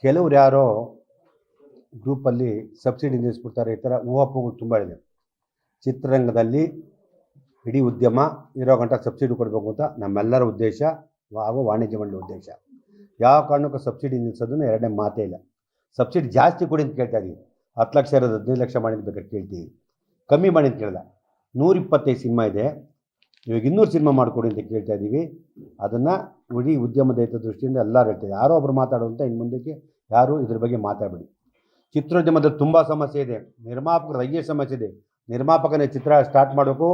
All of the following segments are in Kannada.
ಕೆಲವ್ರು ಯಾರೋ ಗ್ರೂಪಲ್ಲಿ ಸಬ್ಸಿಡಿ ನಿಲ್ಲಿಸ್ಬಿಡ್ತಾರೆ, ಈ ಥರ ಊಹಾಪೋಹಗಳು ತುಂಬ ಇದೆ. ಚಿತ್ರರಂಗದಲ್ಲಿ ಇಡೀ ಉದ್ಯಮ ಇರೋ ಗಂಟ ಸಬ್ಸಿಡಿ ಕೊಡಬೇಕು ಅಂತ ನಮ್ಮೆಲ್ಲರ ಉದ್ದೇಶ ಹಾಗೂ ವಾಣಿಜ್ಯ ಮಂಡಳಿ ಉದ್ದೇಶ. ಯಾವ ಕಾರಣಕ್ಕೂ ಸಬ್ಸಿಡಿ ನಿಲ್ಲಿಸೋದನ್ನು ಎರಡನೇ ಮಾತೇ ಇಲ್ಲ. ಸಬ್ಸಿಡಿ ಜಾಸ್ತಿ ಕೊಡಿ ಅಂತ ಕೇಳ್ತಾ ಇದ್ದೀವಿ. 10 ಲಕ್ಷ ಇರೋದು 15 ಲಕ್ಷ ಮಾಡಿ ಬೇಕಾದ್ರೆ ಕೇಳ್ತೀವಿ, ಕಮ್ಮಿ ಮಾಡಿ ಅಂತ ಕೇಳಲ್ಲ. 125 ಸಿನಿಮಾ ಇದೆ, ಇವಾಗ 200 ಸಿನಿಮಾ ಮಾಡಿಕೊಡಿ ಅಂತ ಕೇಳ್ತಾ ಇದ್ದೀವಿ. ಅದನ್ನು ಇಡೀ ಉದ್ಯಮದ ಹಿತದೃಷ್ಟಿಯಿಂದ ಎಲ್ಲರೂ ಹೇಳ್ತಾರೆ. ಯಾರೋ ಒಬ್ಬರು ಮಾತಾಡುವಂಥ ಇನ್ನು ಮುಂದಕ್ಕೆ ಯಾರು ಇದ್ರ ಬಗ್ಗೆ ಮಾತಾಡಬೇಡಿ. ಚಿತ್ರೋದ್ಯಮದಲ್ಲಿ ತುಂಬ ಸಮಸ್ಯೆ ಇದೆ, ನಿರ್ಮಾಪಕರ ಹೈಯೆಸ್ಟ್ ಸಮಸ್ಯೆ ಇದೆ. ನಿರ್ಮಾಪಕನೇ ಚಿತ್ರ ಸ್ಟಾರ್ಟ್ ಮಾಡಬೇಕು,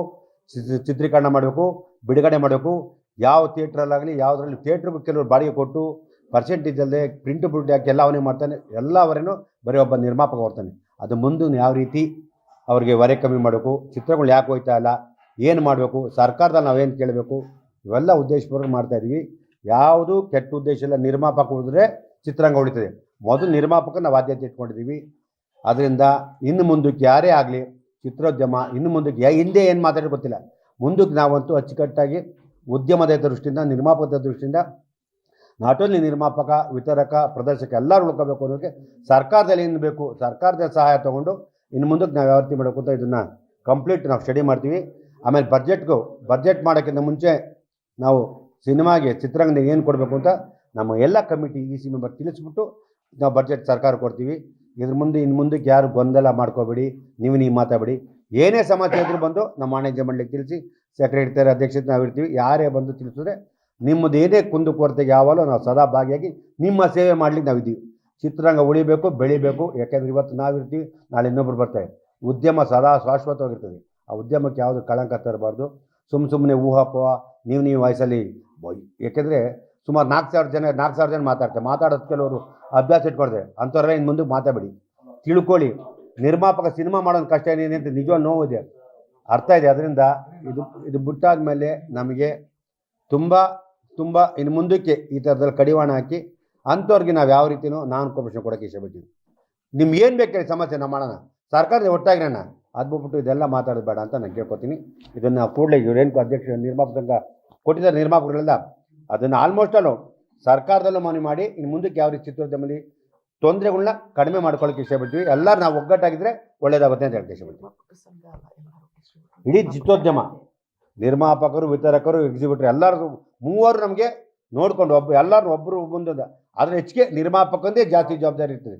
ಚಿತ್ರೀಕರಣ ಮಾಡಬೇಕು, ಬಿಡುಗಡೆ ಮಾಡಬೇಕು. ಯಾವ ಥಿಯೇಟ್ರಲ್ಲಾಗಲಿ ಯಾವುದರಲ್ಲಿ ಥಿಯೇಟ್ರಿಗೂ ಕೆಲವರು ಬಾಡಿಗೆ ಕೊಟ್ಟು ಪರ್ಸೆಂಟೇಜ್ ಅಲ್ಲದೆ ಪ್ರಿಂಟು ಬಿಟ್ಟು ಹಾಕಿ ಎಲ್ಲ ಅವನೇ ಮಾಡ್ತಾನೆ, ಎಲ್ಲ ಅವರೇನು ಬರೀ ಒಬ್ಬ ನಿರ್ಮಾಪಕ ಬರ್ತಾನೆ. ಅದು ಮುಂದೆ ಯಾವ ರೀತಿ ಅವ್ರಿಗೆ ಹೊರೆ ಕಮ್ಮಿ ಮಾಡಬೇಕು, ಚಿತ್ರಗಳು ಯಾಕೆ ಹೋಯ್ತಾ ಇಲ್ಲ, ಏನು ಮಾಡಬೇಕು, ಸರ್ಕಾರದಲ್ಲಿ ನಾವೇನು ಕೇಳಬೇಕು, ಇವೆಲ್ಲ ಉದ್ದೇಶಪೂರ್ವಕ ಮಾಡ್ತಾಯಿದ್ವಿ. ಯಾವುದೂ ಕೆಟ್ಟ ಉದ್ದೇಶ ಇಲ್ಲ. ನಿರ್ಮಾಪಕ ಉಳಿದ್ರೆ ಚಿತ್ರರಂಗ ಉಳಿತದೆ. ಮೊದಲು ನಿರ್ಮಾಪಕ ನಾವು ಆದ್ಯತೆ ಇಟ್ಕೊಂಡಿದ್ದೀವಿ. ಅದರಿಂದ ಇನ್ನು ಮುಂದಕ್ಕೆ ಯಾರೇ ಆಗಲಿ ಚಿತ್ರೋದ್ಯಮ ಇನ್ನು ಮುಂದಕ್ಕೆ ಹಿಂದೆ ಏನು ಮಾತಾಡೋದು ಗೊತ್ತಿಲ್ಲ, ಮುಂದಕ್ಕೆ ನಾವಂತೂ ಅಚ್ಚುಕಟ್ಟಾಗಿ ಉದ್ಯಮದ ದೃಷ್ಟಿಯಿಂದ, ನಿರ್ಮಾಪಕದ ದೃಷ್ಟಿಯಿಂದ ನಾಟ್ ಓನ್ಲಿ ನಿರ್ಮಾಪಕ, ವಿತರಕ, ಪ್ರದರ್ಶಕ ಎಲ್ಲರೂ ಉಳ್ಕೋಬೇಕು ಅನ್ನೋದಕ್ಕೆ ಸರ್ಕಾರದಲ್ಲಿ ಏನು ಬೇಕು ಸರ್ಕಾರದ ಸಹಾಯ ತೊಗೊಂಡು ಇನ್ನು ಮುಂದಕ್ಕೆ ನಾವು ಯಾವ ರೀತಿ ಮಾಡಬೇಕು ಅಂತ ಇದನ್ನು ಕಂಪ್ಲೀಟ್ ನಾವು ಸ್ಟಡಿ ಮಾಡ್ತೀವಿ. ಆಮೇಲೆ ಬಡ್ಜೆಟ್ ಮಾಡೋಕ್ಕಿಂತ ಮುಂಚೆ ನಾವು ಸಿನಿಮಾಗೆ ಚಿತ್ರರಂಗದ ಏನು ಕೊಡಬೇಕು ಅಂತ ನಮ್ಮ ಎಲ್ಲ ಕಮಿಟಿ EC ಮೆಂಬರ್ ತಿಳಿಸ್ಬಿಟ್ಟು ನಾವು ಬಡ್ಜೆಟ್ ಸರ್ಕಾರ ಕೊಡ್ತೀವಿ. ಇನ್ನು ಮುಂದಕ್ಕೆ ಯಾರು ಗೊಂದಲ ಮಾಡ್ಕೋಬೇಡಿ, ನೀವು ಮಾತಾಡಬೇಡಿ. ಏನೇ ಸಮಸ್ಯೆ ಇದ್ರೂ ಬಂದು ನಮ್ಮ ವಾಣಿಜ್ಯ ಮಂಡಳಿಗೆ ತಿಳಿಸಿ, ಸೆಕ್ರೆಟರಿ ಅಧ್ಯಕ್ಷತೆ ನಾವು ಇರ್ತೀವಿ. ಯಾರೇ ಬಂದು ತಿಳಿಸಿದ್ರೆ ನಿಮ್ಮದು ಏನೇ ಕುಂದುಕೊರತೆಗೆ ಯಾವಾಗಲೂ ನಾವು ಸದಾ ಭಾಗಿಯಾಗಿ ನಿಮ್ಮ ಸೇವೆ ಮಾಡಲಿಕ್ಕೆ ನಾವಿದ್ದೀವಿ. ಚಿತ್ರರಂಗ ಉಳಿಬೇಕು, ಬೆಳಿಬೇಕು. ಯಾಕೆಂದರೆ ಇವತ್ತು ನಾವಿರ್ತೀವಿ, ನಾಳೆ ಇನ್ನೊಬ್ರು ಬರ್ತಾರೆ. ಉದ್ಯಮ ಸದಾ ಶಾಶ್ವತವಾಗಿರ್ತದೆ. ಆ ಉದ್ಯಮಕ್ಕೆ ಯಾವುದು ಕಳಂಕ ತರಬಾರ್ದು. ಸುಮ್ಮನೆ ಊಹಾಪೋಹ ನೀವು ವಯಸ್ಸಲ್ಲಿ ಯಾಕೆಂದರೆ ಸುಮಾರು 4,000 ಜನ ಮಾತಾಡೋದು ಕೆಲವರು ಅಭ್ಯಾಸ ಇಟ್ಕೊಳ್ತಾರೆ. ಅಂಥವ್ರೆಲ್ಲ ಇನ್ನು ಮುಂದಕ್ಕೆ ಮಾತಾಡಬೇಡಿ, ತಿಳ್ಕೊಳ್ಳಿ. ನಿರ್ಮಾಪಕ ಸಿನಿಮಾ ಮಾಡೋದು ಕಷ್ಟ ಏನೇನು ಅಂತ ನಿಜವಾದ ನೋವಿದೆ, ಅರ್ಥ ಇದೆ. ಅದರಿಂದ ಇದು ಬಿಟ್ಟಾದ ಮೇಲೆ ನಮಗೆ ತುಂಬ ಇನ್ನು ಮುಂದಕ್ಕೆ ಈ ಥರದಲ್ಲಿ ಕಡಿವಾಣ ಹಾಕಿ ಅಂಥವ್ರಿಗೆ ನಾವು ಯಾವ ರೀತಿಯೂ ನಾನ್ ಕೋಪರೇಷನ್ ಕೊಡೋಕ್ಕೆ ಇಷ್ಟಪಡ್ತೀವಿ. ನಿಮ್ಗೆ ಏನು ಬೇಕು ಸಮಸ್ಯೆ ನಾವು ಮಾಡೋಣ, ಸರ್ಕಾರದ ಒಟ್ಟಾಗಿರೋಣ. ಅದು ಬಿಟ್ಬಿಟ್ಟು ಇದೆಲ್ಲ ಮಾತಾಡೋದು ಬೇಡ ಅಂತ ನಾನು ಕೇಳ್ಕೊತೀನಿ. ಇದನ್ನು ಕೂಡಲೇ ಇವರೇನು ಅಧ್ಯಕ್ಷ ನಿರ್ಮಾಪಕ ಕೊಟ್ಟಿದ್ದಾರೆ ನಿರ್ಮಾಪಕರೆಲ್ಲ, ಅದನ್ನು ಆಲ್ಮೋಸ್ಟ್ ಅಲ್ಲೂ ಸರ್ಕಾರದಲ್ಲೂ ಮನವಿ ಮಾಡಿ ಇನ್ನು ಮುಂದಕ್ಕೆ ಯಾವ ರೀತಿ ಚಿತ್ರೋದ್ಯಮದಲ್ಲಿ ತೊಂದರೆಗಳನ್ನ ಕಡಿಮೆ ಮಾಡ್ಕೊಳ್ಳೋಕೆ ಇಷ್ಟಪಡ್ತೀವಿ. ಎಲ್ಲರೂ ನಾವು ಒಗ್ಗಟ್ಟಾಗಿದ್ದರೆ ಒಳ್ಳೆಯದಾಗುತ್ತೆ ಅಂತ ಹೇಳಕ್ಕೆ ಇಷ್ಟಪಡ್ತೀವಿ. ಇಡೀ ಚಿತ್ರೋದ್ಯಮ ನಿರ್ಮಾಪಕರು, ವಿತರಕರು, ಎಕ್ಸಿಬಿಟರ್ ಎಲ್ಲರೂ ಮೂವರು ನಮಗೆ ನೋಡ್ಕೊಂಡು ಎಲ್ಲರೂ ಒಬ್ಬರು ಮುಂದೆ. ಆದರೆ ಹೆಚ್ಚಿಗೆ ನಿರ್ಮಾಪಕಂದೇ ಜಾಸ್ತಿ ಜವಾಬ್ದಾರಿ ಇರ್ತದೆ.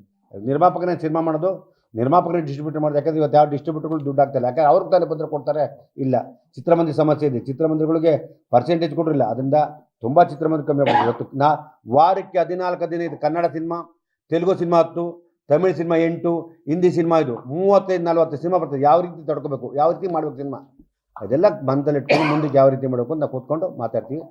ನಿರ್ಮಾಪಕನೇ ಸಿನಿಮಾ ಮಾಡೋದು, ನಿರ್ಮಾಪಕರೇ ಡಿಸ್ಟ್ರಿಬ್ಯೂಟರ್ ಮಾಡೋದು. ಯಾಕಂದರೆ ಇವತ್ತು ಯಾವ ಡಿಸ್ಟ್ರಿಬ್ಯೂಟರ್ಗಳು ದುಡ್ಡು ಆಗ್ತಾಯಿಲ್ಲ. ಯಾಕಂದರೆ ಅವ್ರಿಗೆ ತಾನೇ ಬಂದರೆ ಕೊಡ್ತಾರೆ ಇಲ್ಲ. ಚಿತ್ರಮಂದಿರ ಸಮಸ್ಯೆ ಇದೆ, ಚಿತ್ರಮಂದಿರಗಳಿಗೆ ಪರ್ಸೆಂಟೇಜ್ ಕೊಡರಿಲ್ಲ. ಅದರಿಂದ ತುಂಬ ಚಿತ್ರಮಂದಿರ ಕಮ್ಮಿ ಆಗ್ಬೋದು. ಇವತ್ತು ವಾರಕ್ಕೆ 14-15 Kannada cinema, Telugu cinema 10, Tamil cinema 8, Hindi cinema 35-40 cinema ಬರ್ತದೆ. ಯಾವ ರೀತಿ ತಡ್ಕೋಬೇಕು, ಯಾವ ರೀತಿ ಮಾಡಬೇಕು ಸಿನಿಮಾ, ಅದೆಲ್ಲ ಮನದಲ್ಲಿ ಇಟ್ಕೊಂಡು ಮುಂದಕ್ಕೆ ಯಾವ ರೀತಿ ಮಾಡಬೇಕು ಅಂತ ನಾವು ಕೂತ್ಕೊಂಡು ಮಾತಾಡ್ತೀವಿ.